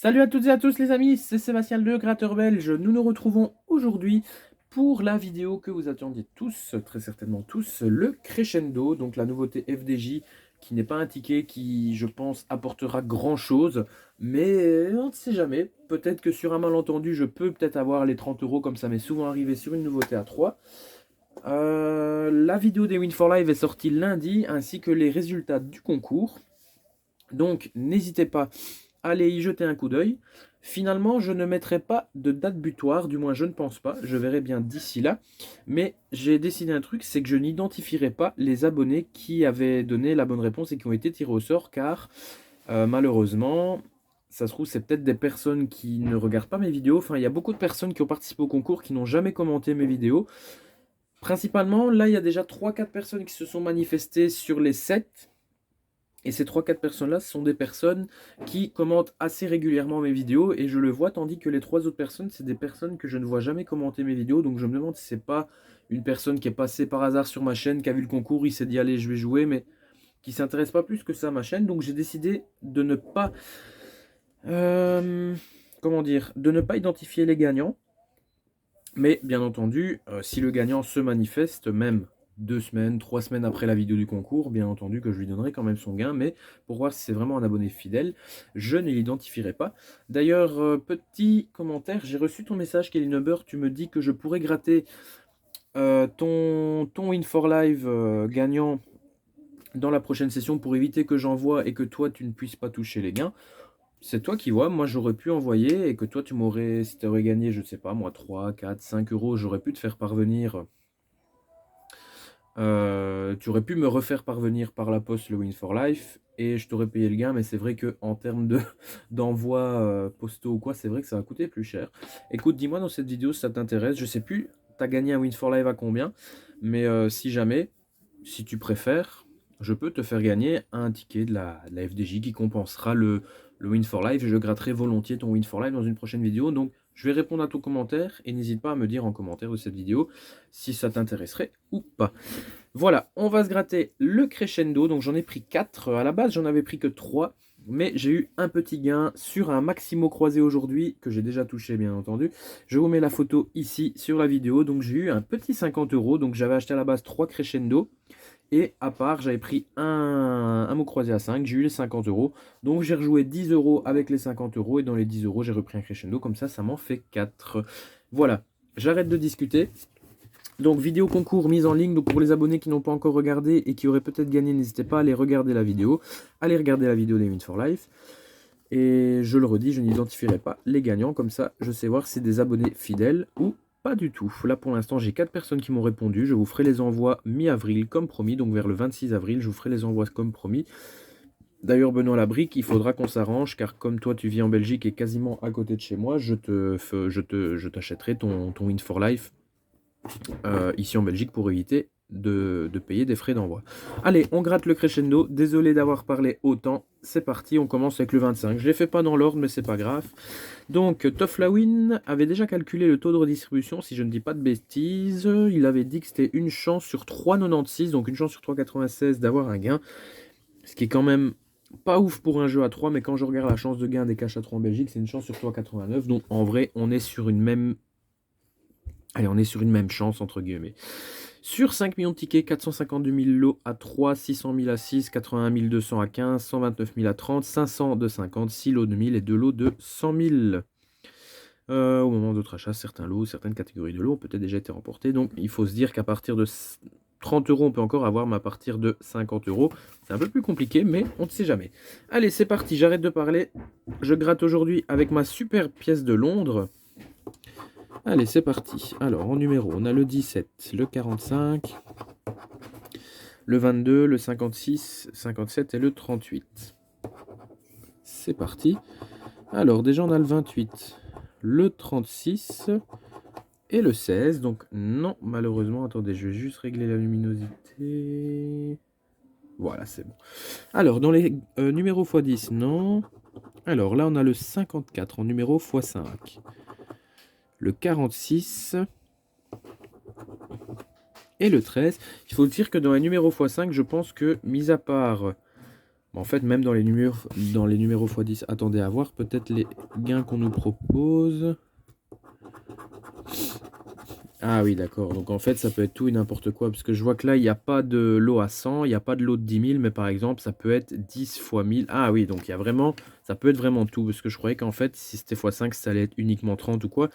Salut à toutes et à tous les amis, c'est Sébastien le Gratteur Belge. Nous nous retrouvons aujourd'hui pour la vidéo que vous attendiez tous, très certainement tous, le Crescendo, donc la nouveauté FDJ qui n'est pas un ticket qui, je pense, apportera grand-chose, mais on ne sait jamais. Peut-être que sur un malentendu, je peux peut-être avoir les 30 euros comme ça m'est souvent arrivé sur une nouveauté à 3. La vidéo des Win for Live est sortie lundi, ainsi que les résultats du concours. Donc n'hésitez pas à aller y jeter un coup d'œil. Finalement, je ne mettrai pas de date butoir, du moins je ne pense pas, je verrai bien d'ici là. Mais j'ai décidé un truc, c'est que je n'identifierai pas les abonnés qui avaient donné la bonne réponse et qui ont été tirés au sort, car malheureusement, ça se trouve, c'est peut-être des personnes qui ne regardent pas mes vidéos. Enfin, il y a beaucoup de personnes qui ont participé au concours qui n'ont jamais commenté mes vidéos. Principalement, là, il y a déjà 3-4 personnes qui se sont manifestées sur les 7. Et ces 3-4 personnes-là, ce sont des personnes qui commentent assez régulièrement mes vidéos et je le vois, tandis que les 3 autres personnes, c'est des personnes que je ne vois jamais commenter mes vidéos. Donc je me demande si c'est pas une personne qui est passée par hasard sur ma chaîne, qui a vu le concours, il s'est dit allez, je vais jouer, mais qui s'intéresse pas plus que ça à ma chaîne. Donc j'ai décidé de ne pas, comment dire, de ne pas identifier les gagnants. Mais bien entendu, si le gagnant se manifeste, même 2 semaines, 3 semaines après la vidéo du concours, bien entendu que je lui donnerai quand même son gain, mais pour voir si c'est vraiment un abonné fidèle, je ne l'identifierai pas. D'ailleurs, petit commentaire, j'ai reçu ton message, Kelly Number, tu me dis que je pourrais gratter ton Win for Live gagnant dans la prochaine session pour éviter que j'envoie et que toi tu ne puisses pas toucher les gains. C'est toi qui vois, moi j'aurais pu envoyer et que toi tu m'aurais, si tu aurais gagné, je ne sais pas, moi 3, 4, 5 euros, j'aurais pu te faire parvenir, tu aurais pu me refaire parvenir par la poste le Win for Life et je t'aurais payé le gain, mais c'est vrai que en termes d'envoi postaux ou quoi, c'est vrai que ça va coûter plus cher. Écoute, dis-moi dans cette vidéo si ça t'intéresse, je sais plus, tu as gagné un Win for Life à combien, mais si jamais, si tu préfères, je peux te faire gagner un ticket de la FDJ qui compensera le Win for Life. Je gratterai volontiers ton Win for Life dans une prochaine vidéo. Donc, je vais répondre à ton commentaire et n'hésite pas à me dire en commentaire de cette vidéo si ça t'intéresserait ou pas. Voilà, on va se gratter le Crescendo. Donc, j'en ai pris 4. À la base, j'en avais pris que 3. Mais j'ai eu un petit gain sur un Maximo croisé aujourd'hui, que j'ai déjà touché bien entendu. Je vous mets la photo ici sur la vidéo. Donc j'ai eu un petit 50 euros. Donc j'avais acheté à la base 3 Crescendo. Et à part, j'avais pris un mot croisé à 5, j'ai eu les 50 euros. Donc j'ai rejoué 10 euros avec les 50 euros. Et dans les 10 euros, j'ai repris un Crescendo. Comme ça m'en fait 4. Voilà, j'arrête de discuter. Donc vidéo concours mise en ligne, donc pour les abonnés qui n'ont pas encore regardé et qui auraient peut-être gagné, n'hésitez pas à aller regarder la vidéo. Allez regarder la vidéo des Win for Life. Et je le redis, je n'identifierai pas les gagnants, comme ça je sais voir si c'est des abonnés fidèles ou pas du tout. Là pour l'instant j'ai 4 personnes qui m'ont répondu, je vous ferai les envois mi-avril comme promis, donc vers le 26 avril je vous ferai les envois comme promis. D'ailleurs Benoît Labrique, il faudra qu'on s'arrange car comme toi tu vis en Belgique et quasiment à côté de chez moi, je t'achèterai ton Win for Life ici en Belgique pour éviter de payer des frais d'envoi. Allez, on gratte le crescendo. Désolé d'avoir parlé autant. C'est parti, on commence avec le 25. Je ne les fais pas dans l'ordre, mais c'est pas grave. Donc, Toflawin avait déjà calculé le taux de redistribution, si je ne dis pas de bêtises. Il avait dit que c'était une chance sur 3,96, donc une chance sur 3,96 d'avoir un gain. Ce qui est quand même pas ouf pour un jeu à 3, mais quand je regarde la chance de gain des caches à 3 en Belgique, c'est une chance sur 3,89. Donc, en vrai, on est sur une même... Allez, on est sur une même chance, entre guillemets. Sur 5 millions de tickets, 452 000 lots à 3, 600 000 à 6, 81 200 à 15, 129 000 à 30, 500 de 50, 6 lots de 1000 et 2 lots de 100 000. Au moment d'autre achat, certains lots, certaines catégories de lots ont peut-être déjà été remportés. Donc il faut se dire qu'à partir de 30 euros, on peut encore avoir, mais à partir de 50 euros, c'est un peu plus compliqué, mais on ne sait jamais. Allez, c'est parti, j'arrête de parler. Je gratte aujourd'hui avec ma super pièce de Londres. Allez, c'est parti. Alors, en numéro, on a le 17, le 45, le 22, le 56, 57 et le 38. C'est parti. Alors, déjà, on a le 28, le 36 et le 16. Donc, non, malheureusement, attendez, je vais juste régler la luminosité. Voilà, c'est bon. Alors, dans les numéros x10, non. Alors, là, on a le 54 en numéro x5. Le 46... et le 13. Il faut dire que dans les numéros x5, je pense que, mis à part En fait, même dans les numéros x10, attendez à voir peut-être les gains qu'on nous propose. Ah oui, d'accord. Donc en fait, ça peut être tout et n'importe quoi. Parce que je vois que là, il n'y a pas de lot à 100, il n'y a pas de lot de 10 000, mais par exemple, ça peut être 10 fois 1000. Ah oui, donc il y a vraiment, ça peut être vraiment tout. Parce que je croyais qu'en fait, si c'était x5, ça allait être uniquement 30 ou quoi.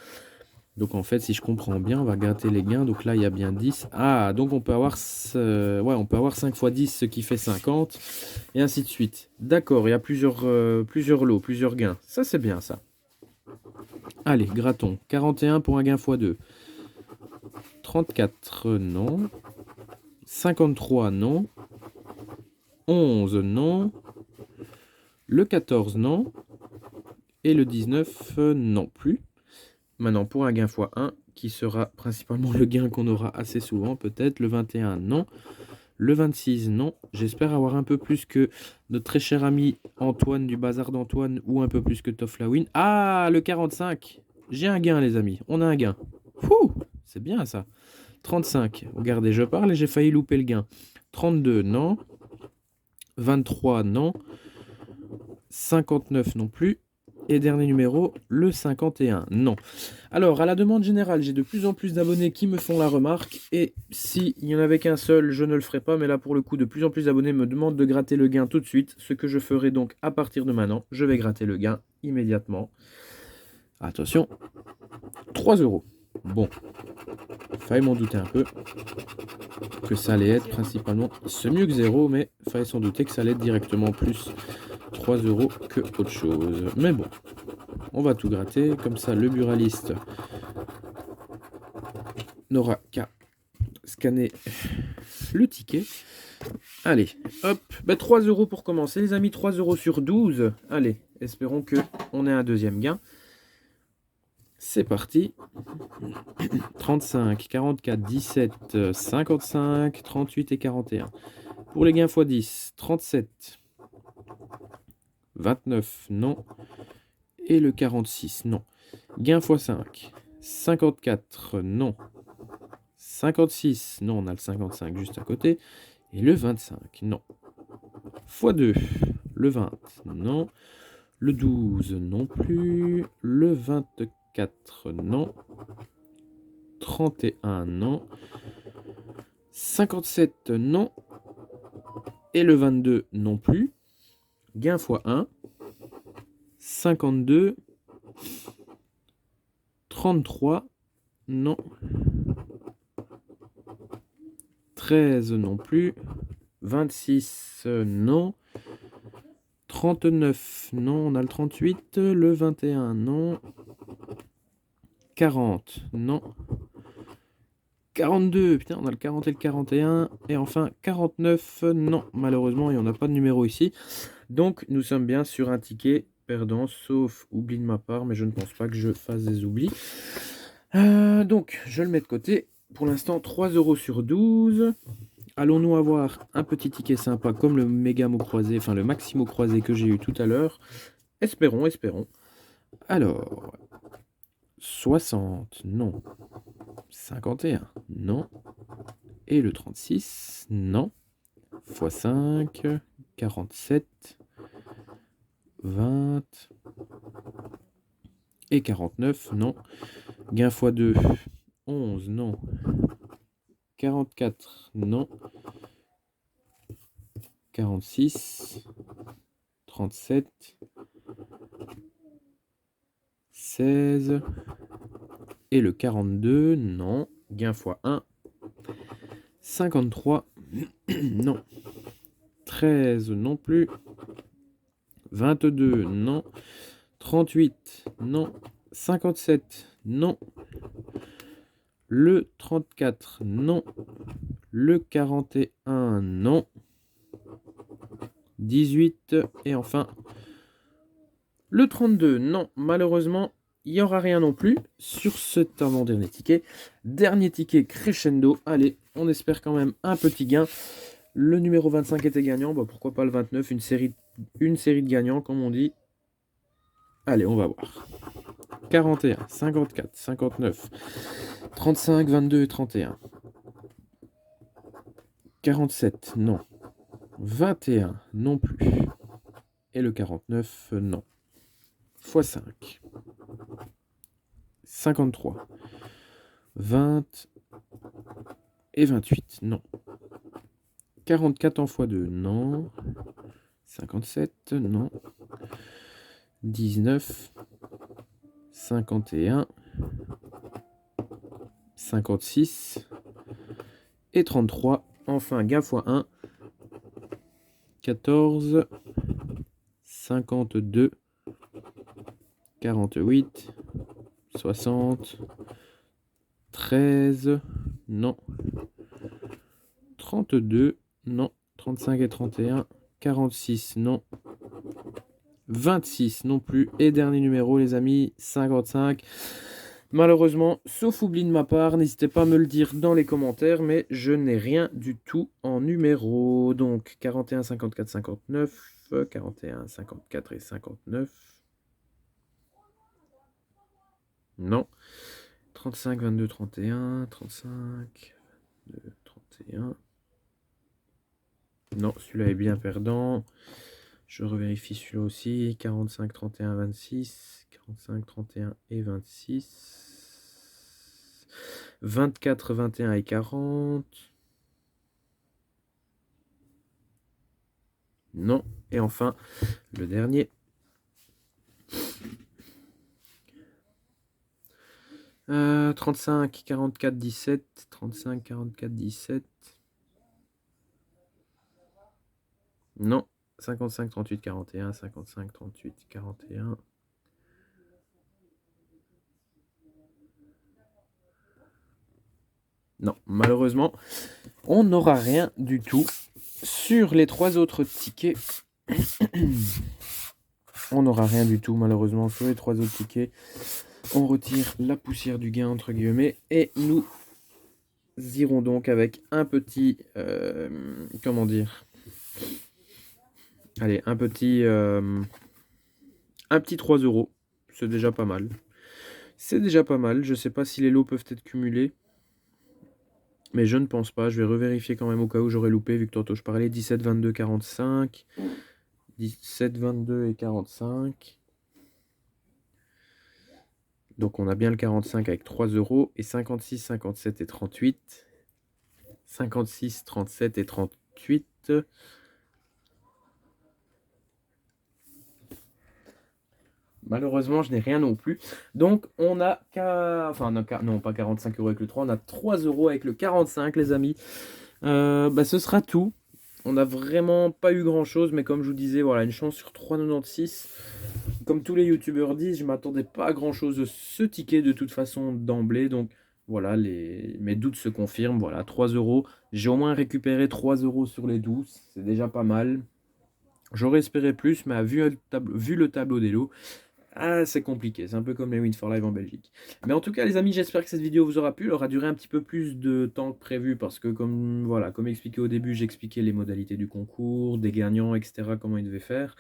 Donc en fait, si je comprends bien, on va gratter les gains. Donc là, il y a bien 10. Ah, donc on peut avoir, ouais, on peut avoir 5 fois 10, ce qui fait 50. Et ainsi de suite. D'accord, il y a plusieurs lots, plusieurs gains. Ça, c'est bien ça. Allez, grattons. 41 pour un gain x2. 34, non. 53, non. 11, non. Le 14, non. Et le 19, non plus. Maintenant, pour un gain x1, qui sera principalement le gain qu'on aura assez souvent, peut-être. Le 21, non. Le 26, non. J'espère avoir un peu plus que notre très cher ami Antoine du Bazar d'Antoine ou un peu plus que Toflawin. Ah, le 45. J'ai un gain, les amis. On a un gain. Fouh, c'est bien ça. 35. Regardez, je parle et j'ai failli louper le gain. 32, non. 23, non. 59 non plus. Et dernier numéro, le 51, non. Alors, à la demande générale, j'ai de plus en plus d'abonnés qui me font la remarque. Et s'il n'y en avait qu'un seul, je ne le ferai pas. Mais là, pour le coup, de plus en plus d'abonnés me demandent de gratter le gain tout de suite. Ce que je ferai donc à partir de maintenant. Je vais gratter le gain immédiatement. Attention, 3 €. Bon, fallait m'en douter un peu. Que ça allait être principalement... C'est mieux que 0, mais fallait s'en douter que ça allait être directement plus 3 € que autre chose. Mais bon, on va tout gratter. Comme ça, le buraliste n'aura qu'à scanner le ticket. Allez, hop, 3 € pour commencer, les amis, 3 € sur 12. Allez, espérons qu'on ait un deuxième gain. C'est parti. 35, 44, 17, 55, 38 et 41. Pour les gains x10, 37, 29, non. Et le 46, non. Gain x5, 54, non. 56, non, on a le 55 juste à côté. Et le 25, non. x2, le 20, non. Le 12, non plus. Le 24, non. 31, non. 57, non. Et le 22, non plus. Gain x1. 52. 33, non. 13, non plus. 26, non. 39, non. On a le 38. Le 21, non. 40, non. 42, putain, on a le 40 et le 41. Et enfin, 49, non. Malheureusement, il n'y en a pas de numéro ici. Donc, nous sommes bien sur un ticket perdant, sauf oubli de ma part, mais je ne pense pas que je fasse des oublis. Donc, je le mets de côté. Pour l'instant, 3 € sur 12. Allons-nous avoir un petit ticket sympa comme le méga mot croisé, enfin le maximo croisé que j'ai eu tout à l'heure? Espérons, espérons. Alors, 60, non. 51, non. Et le 36, non. x5, 47, 20 et 49, non. Gain x2, 11, non. 44, non. 46, 37, 16 et le 42, non. Gain x1, 53, non. 13, non plus. 22, non. 38, non. 57, non. Le 34, non. Le 41, non. 18 et enfin le 32, non. Malheureusement, il n'y aura rien non plus sur cet avant-dernier ticket. Dernier ticket crescendo. Allez, on espère quand même un petit gain. Le numéro 25 était gagnant. Bah, pourquoi pas le 29, une série de gagnants, comme on dit. Allez, on va voir. 41, 54, 59, 35, 22 et 31. 47, non. 21, non plus. Et le 49, non. x 5. 53. 20 et 28, non. 44 en x2, non. 57, non. 19. 51. 56. Et 33. Enfin, gain x 1. 14. 52. 48. 60. 13. Non. 32. Non. 35 et 31. 46. Non. 26 non plus. Et dernier numéro, les amis, 55. Malheureusement, sauf oubli de ma part, n'hésitez pas à me le dire dans les commentaires, mais je n'ai rien du tout en numéro. Donc 41, 54, 59, 41, 54 et 59. Non. 35, 22, 31, 35, 22, 31. Non, celui-là est bien perdant. Je revérifie celui-là aussi. 45, 31, 26. 45, 31 et 26. 24, 21 et 40. Non. Et enfin, le dernier. 35, 44, 17. 35, 44, 17. Non. 55, 38, 41. 55, 38, 41. Non, malheureusement, on n'aura rien du tout sur les 3 autres tickets. On n'aura rien du tout, malheureusement, sur les 3 autres tickets. On retire la poussière du gain, entre guillemets, et nous irons donc avec un petit... comment dire? Allez, un petit 3 €. C'est déjà pas mal. C'est déjà pas mal. Je sais pas si les lots peuvent être cumulés. Mais je ne pense pas. Je vais revérifier quand même au cas où j'aurais loupé, vu que tantôt je parlais 17, 22, 45. 17, 22 et 45. Donc on a bien le 45 avec 3 €. Et 56, 57 et 38. 56, 37 et 38. Malheureusement, je n'ai rien non plus. Donc, on a enfin, non, pas 45 € avec le 3, on a 3 € avec le 45, les amis. Ce sera tout. On n'a vraiment pas eu grand-chose, mais comme je vous disais, voilà, une chance sur 3,96. Comme tous les youtubeurs disent, je ne m'attendais pas à grand-chose de ce ticket de toute façon d'emblée. Donc, voilà, mes doutes se confirment. Voilà, 3 €. J'ai au moins récupéré 3 € sur les 12. C'est déjà pas mal. J'aurais espéré plus, mais vu le tableau des lots, c'est compliqué, c'est un peu comme les Win for Live en Belgique. Mais en tout cas les amis, j'espère que cette vidéo vous aura plu. Elle aura duré un petit peu plus de temps que prévu parce que comme expliqué au début, j'expliquais les modalités du concours, des gagnants, etc. comment ils devaient faire.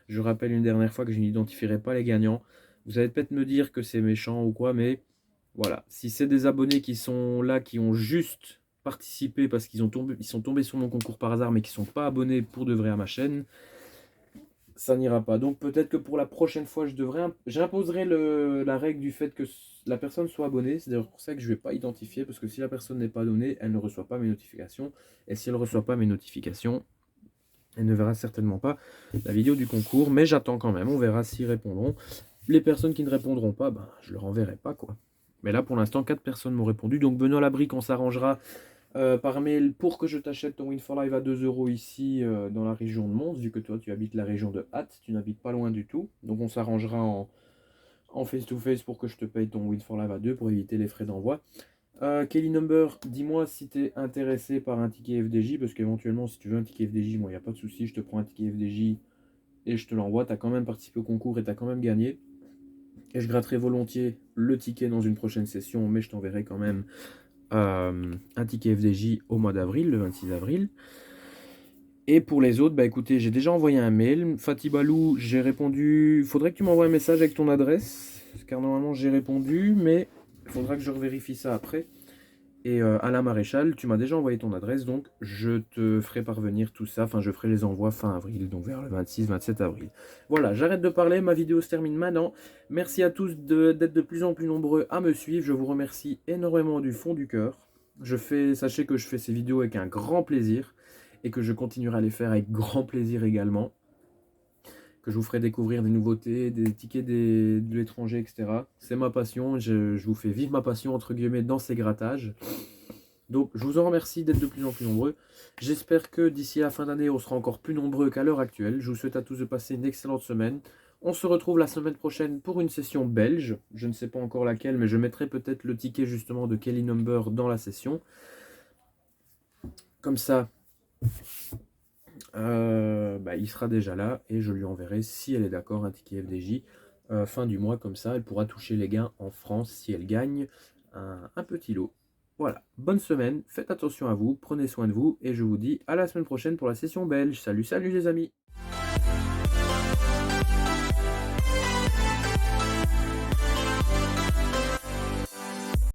Je rappelle une dernière fois que je n'identifierai pas les gagnants. Vous allez peut-être me dire que c'est méchant ou quoi, mais voilà. Si c'est des abonnés qui sont là, qui ont juste participé parce qu'ils sont tombés sur mon concours par hasard, mais qui ne sont pas abonnés pour de vrai à ma chaîne, ça n'ira pas. Donc peut-être que pour la prochaine fois, j'imposerai la règle du fait que la personne soit abonnée. C'est d'ailleurs pour ça que je ne vais pas identifier, parce que si la personne n'est pas abonnée, elle ne reçoit pas mes notifications. Et si elle ne reçoit pas mes notifications, elle ne verra certainement pas la vidéo du concours. Mais j'attends quand même, on verra s'ils répondront. Les personnes qui ne répondront pas, je leur enverrai pas, quoi. Mais là, pour l'instant, 4 personnes m'ont répondu. Donc Benoît Labrique, on s'arrangera par mail pour que je t'achète ton Win for Live à 2 € ici dans la région de Mons, vu que toi tu habites la région de Hatt, tu n'habites pas loin du tout. Donc on s'arrangera en face-to-face pour que je te paye ton Win for Live à 2 pour éviter les frais d'envoi. Kelly Number, dis-moi si tu es intéressé par un ticket FDJ, parce qu'éventuellement si tu veux un ticket FDJ, moi il n'y a pas de souci, je te prends un ticket FDJ et je te l'envoie. Tu as quand même participé au concours et tu as quand même gagné. Et je gratterai volontiers le ticket dans une prochaine session, mais je t'enverrai quand même un ticket FDJ au mois d'avril, le 26 avril. Et pour les autres, écoutez, j'ai déjà envoyé un mail. Fatibalou, j'ai répondu. Il faudrait que tu m'envoies un message avec ton adresse, car normalement j'ai répondu, mais il faudra que je revérifie ça après. Et Alain Maréchal, tu m'as déjà envoyé ton adresse, donc je te ferai parvenir tout ça. Enfin, je ferai les envois fin avril, donc vers le 26-27 avril. Voilà, j'arrête de parler, ma vidéo se termine maintenant. Merci à tous d'être de plus en plus nombreux à me suivre. Je vous remercie énormément du fond du cœur. Sachez que je fais ces vidéos avec un grand plaisir et que je continuerai à les faire avec grand plaisir également. Que je vous ferai découvrir des nouveautés, des tickets de l'étranger, etc. C'est ma passion, je vous fais vivre ma passion, entre guillemets, dans ces grattages. Donc, je vous en remercie d'être de plus en plus nombreux. J'espère que d'ici la fin d'année, on sera encore plus nombreux qu'à l'heure actuelle. Je vous souhaite à tous de passer une excellente semaine. On se retrouve la semaine prochaine pour une session belge. Je ne sais pas encore laquelle, mais je mettrai peut-être le ticket justement de Kelly Number dans la session. Comme ça, il sera déjà là et je lui enverrai, si elle est d'accord, un ticket FDJ fin du mois. Comme ça, elle pourra toucher les gains en France si elle gagne un petit lot. Voilà, bonne semaine, faites attention à vous, prenez soin de vous et je vous dis à la semaine prochaine pour la session belge. Salut, salut les amis!